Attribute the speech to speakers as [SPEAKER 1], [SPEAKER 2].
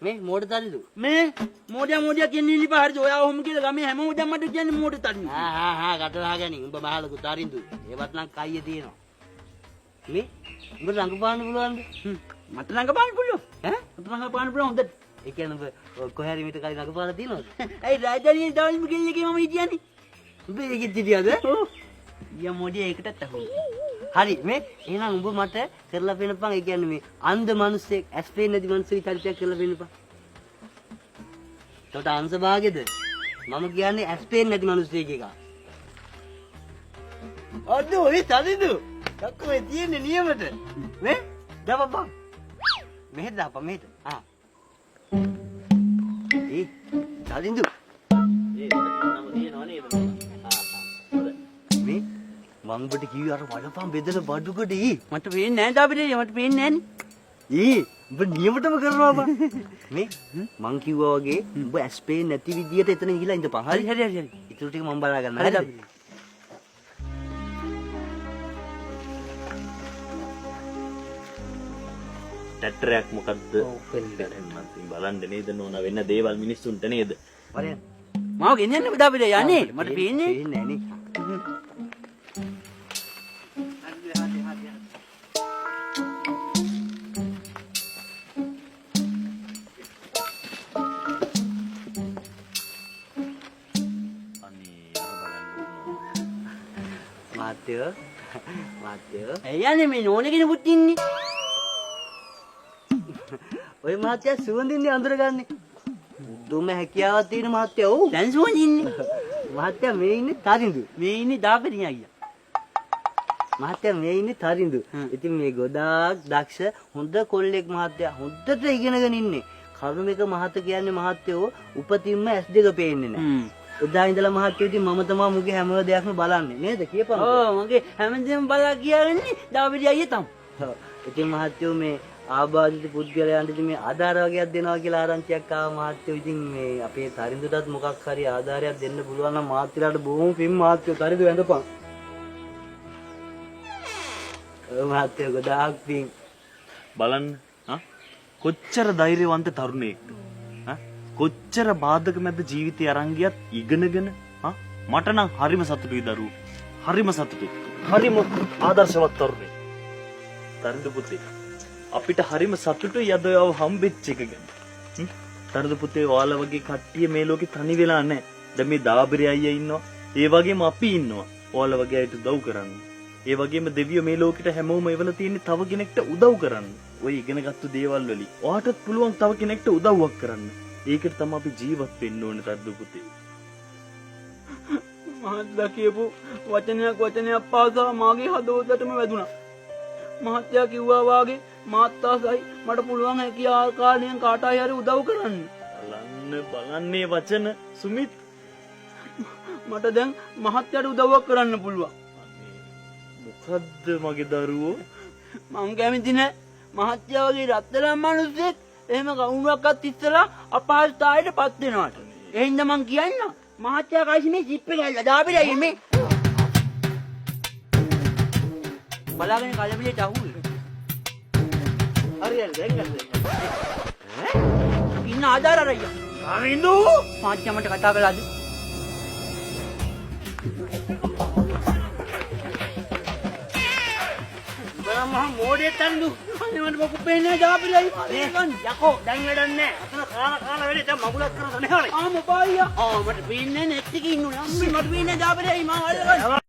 [SPEAKER 1] මේ මෝඩ තරිදු.
[SPEAKER 2] මේ මෝඩියා කියන්නේ ඉලිපා හරිද? ඔයා ඔහොම කියලා ගමේ හැමෝම දැන් මට කියන්නේ මෝඩ තරිදු.
[SPEAKER 1] කටලා ගනි. උඹ බහලකු තරිදු. ඒවත් නම් කයිය තියෙනවා. මේ උඹ රංගපාන්න පුළුවන්ද?
[SPEAKER 2] මට රංගපාන්න පුළුවන්. මට රංගපාන්න පුළුවන් හොඳට.
[SPEAKER 1] ඒ කියන්නේ උඹ කොහේ හරි මිට කලින් රංගපාන්න තියෙනවද?
[SPEAKER 2] ඇයි රාජධානියේ දවල්ම ගෙල්ලේ මම හිටියනේ.
[SPEAKER 1] උඹ ඒකෙත් හිටියද?
[SPEAKER 2] යා මොඩියා ඒකටත් අහුයි.
[SPEAKER 1] හරි මේ එහෙනම් උඹ මට කරලා පෙන්නපන්. ඒ කියන්නේ මේ අන්ධ මිනිස්සෙක් ඇස් පේන්නේ නැති මිනිස්සෙක් චරිතයක් කරලා පෙන්නපන්. ඒකට අංශ භාගෙද? මම කියන්නේ ඇස් පේන්නේ නැති මිනිස්සෙක් එක. අද ඔය තදිදු. දක්කෝ තියෙන්නේ නියමට. මේ දාපන්. මෙහෙට දාපන් මෙහෙට. ඒ තදිදු. මේ මං ඔබට කිව්වේ අර වඩපන් බෙදලා බඩුකට
[SPEAKER 2] මට පේන්නේ නැහැ දාපිටේ මට පේන්නේ
[SPEAKER 1] නැහැ උඹ නියමටම කරනවා බං මේ මං කිව්වා වගේ උඹ ඇස් පේන්නේ නැති විදියට එතන ගිහලා ඉඳපන් හරි
[SPEAKER 2] හරි
[SPEAKER 1] ඊටු ටික මම බලා ගන්න හරිද
[SPEAKER 3] ටැටරයක් මොකද්ද බලන්න නේද නෝනා වෙන දේවල් මිනිස්සුන්ට නේද
[SPEAKER 1] වරේ
[SPEAKER 2] මාව ගෙනියන්න දාපිටේ යන්නේ මට පේන්නේ
[SPEAKER 1] නැහැ නේ මාත්‍යෝ
[SPEAKER 2] යන්නේ මේ නෝනේ කෙනෙකුත් ඉන්නේ
[SPEAKER 1] ඔය මාත්‍යා සුවඳින්නේ අඳුරගන්නේ දුම හැකියාවක් තියෙන මාත්‍යා ඔව්
[SPEAKER 2] දැන් සුවඳින්නේ
[SPEAKER 1] මාත්‍යා මේ ඉන්නේ තරිඳු
[SPEAKER 2] මේ ඉන්නේ දාපිටින් අයියා
[SPEAKER 1] මාත්‍යා මේ ඉන්නේ තරිඳු ඉතින් මේ ගොඩාක් දක්ෂ හොඳ කොල්ලෙක් මාත්‍යා හොඳට ඉගෙනගෙන ඉන්නේ කරුණේක මහත කියන්නේ මහත්යෝ උපතින්ම S2 පේන්නේ නැහැ එදා ඉඳලා මහත්යෝ ඉතින් මම තමයි මුගේ හැම දෙයක්ම බලන්නේ නේද කියපන්
[SPEAKER 2] ඔව් මගේ හැමදේම බලා කියන්නේ දාපිටි අයියා තමයි
[SPEAKER 1] ඉතින් මහත්යෝ මේ ආබාධිත පුද්ගලයන්ට ඉතින් මේ ආධාර වගේක් දෙනවා කියලා ආරංචියක් ආව මහත්යෝ ඉතින් මේ අපේ තරිඳුටත් මොකක් හරි ආධාරයක් දෙන්න පුළුවන් නම් මාත්‍යාට බොහොම පින් මහත්යෝ තරිඳු වැඳපන් මහත්යෝ ගොඩාක් පින්
[SPEAKER 3] බලන්න කොච්චර ධෛර්යවන්ත තරුණයෙක්ද කොච්චර බාධක මැද ජීවිතය අරන් ගියත් ඉගෙනගෙන මට නම් හරිම සතුටුයි දරුවෝ හරිම සතුටුයි හරිම ආදර්ශවත් තරුණයෙක් තරුණ පුතේ අපිට හරිම සතුටුයි අද ඔයව හම්බෙච්ච එක ගැන තරුණ පුතේ ඔයාලා වගේ කට්ටිය මේ ලෝකේ තනි වෙලා නැහැ දැන් මේ දාබරි අයියා ඉන්නවා ඒ වගේම අපි ඉන්නවා ඔයාලා වගේ අයට උදව් කරන්න ඒ වගේම දෙවියෝ මේ ලෝකෙට හැමෝම එවලා තියෙන්නේ තව කෙනෙක්ට උදව් කරන්න ඔය ඉගෙනගත්තු දේවල් වලින් ඔයාටත් පුළුවන් තව කෙනෙක්ට උදව්වක් කරන්න ඒකට තමයි අපි ජීවත් වෙන්න ඕනේ තද්දු පුතේ.
[SPEAKER 2] මහත්ලා කියපු වචනයක් පාසා මාගේ හදවතටම වැදුනා. මහත්තයා කිව්වා වාගේ මාත්තාසයි මට පුළුවන් හැකි ආකාරයෙන් කාටයි හරි උදව් කරන්න.
[SPEAKER 3] බලන්නේ වචන සුමිත්
[SPEAKER 2] මට දැන් මහත්තයාට උදව්වක් කරන්න පුළුවන්.
[SPEAKER 3] මොකද්ද මගේ දරුවෝ?
[SPEAKER 2] මං කැමති නෑ මහත්තයා වගේ රත්තරන් මිනිස්සෙක් එහෙම කවුරුවක්වත් ඉස්සලා අපහසුතාවයට පත් වෙනවට. ඒ හින්දා මං කියන්න මහත්තයා කයිසි මේ ජිප් එක ඇල්ලලා දාපිටයි මේ. බලාගෙන කලබලයට අහුවේ.
[SPEAKER 1] හරියට දැන් ගන්න.
[SPEAKER 2] ඉන්න ආදාර අරయ్యා.
[SPEAKER 3] අරින්දු
[SPEAKER 2] මහත්තයා මට කතා කළාද? මම මොඩේ තන්දු අනේ මට මොකක් පේන්නේ දාපිලයි මේකන් යකෝ දැන් වැඩක් නැහැ අතන කාලා වෙලේ දැන් මගුලක් කරලා නැහැ මට පේන්නේ නැට් එකේ ඉන්නුනේ අම්මේ මට පේන්නේ දාපිලයි මම අල්ලගන්න